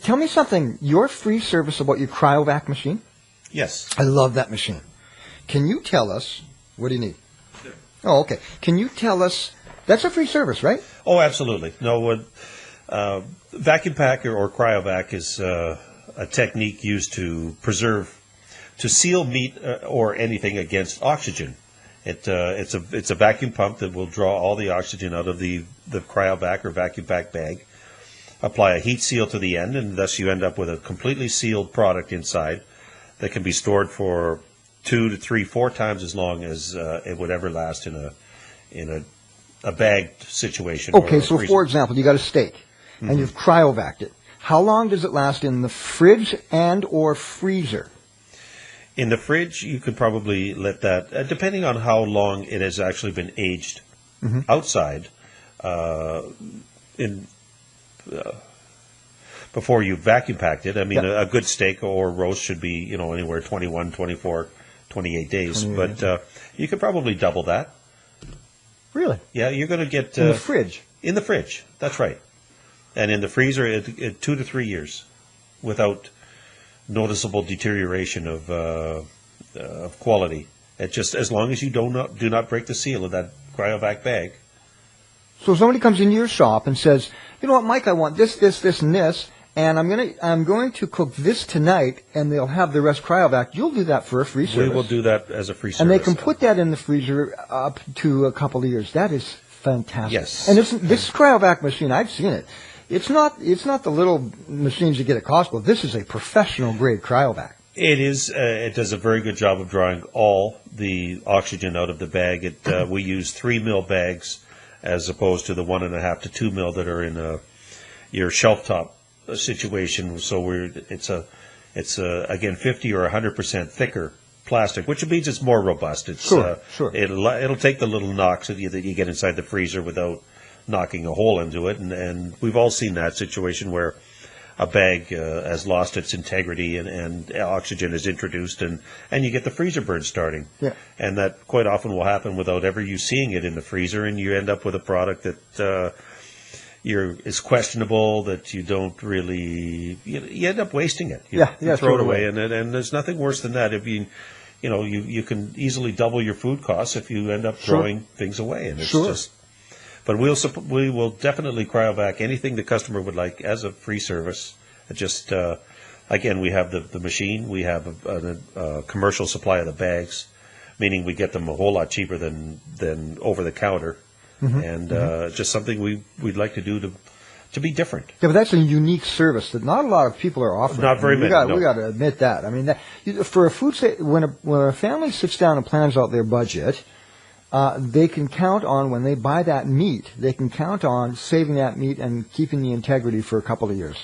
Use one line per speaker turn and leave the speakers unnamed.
tell me something. Your free service about your Cryovac machine?
Yes.
I love that machine. Can you tell us, what do you need?
Sure.
Oh, okay. Can you tell us, that's a free service, right?
Oh, absolutely. No, vacuum pack or Cryovac is a technique used to seal meat or anything against oxygen. It's a vacuum pump that will draw all the oxygen out of the Cryovac or vacuum pack bag, apply a heat seal to the end, and thus you end up with a completely sealed product inside that can be stored for 2 to 3, 4 times as long as it would ever last in a bagged situation.
Okay, so for example, you got a steak, and you've cryovac'd it. How long does it last in the fridge and or freezer?
In the fridge, you could probably let that, depending on how long it has actually been aged outside, before you vacuum packed it. I mean, a good steak or roast should be, anywhere 21, 24, 28 days. But you could probably double that.
Really?
Yeah, you're going to get...
in the fridge?
In the fridge, that's right. And in the freezer, 2 to 3 years without noticeable deterioration of quality. It just, as long as you do not break the seal of that Cryovac bag.
So somebody comes into your shop and says, you know what, Mike, I want this, and this, and I'm going to cook this tonight, and they'll have the rest Cryovac. You'll do that for a free service.
We will do that as a free service.
And they can put that in the freezer up to a couple of years. That is fantastic.
Yes.
And this Cryovac machine, I've seen it. It's not the little machines you get at Costco. This is a professional grade Cryovac.
It is. It does a very good job of drawing all the oxygen out of the bag. We use 3 mil bags as opposed to the 1.5 to 2 mil that are in your shelf top situation. So it's again 50 or 100% thicker plastic, which means it's more robust. It's
sure.
It'll take the little knocks that you get inside the freezer without knocking a hole into it, and we've all seen that situation where a bag has lost its integrity and oxygen is introduced, and you get the freezer burn starting.
Yeah.
And that quite often will happen without ever you seeing it in the freezer, and you end up with a product that is questionable, that you don't really, you end up wasting it. You throw it away, and there's nothing worse than that. If you can easily double your food costs if you end up throwing things away, and it's just. But we will definitely Cryovac anything the customer would like as a free service. Just again, we have the machine. We have a commercial supply of the bags, meaning we get them a whole lot cheaper than over the counter, and just something we'd like to do to be different.
Yeah, but that's a unique service that not a lot of people are offering.
Not very many.
We got to admit that. I mean, for a when a family sits down and plans out their budget. They can count on, when they buy that meat, they can count on saving that meat and keeping the integrity for a couple of years.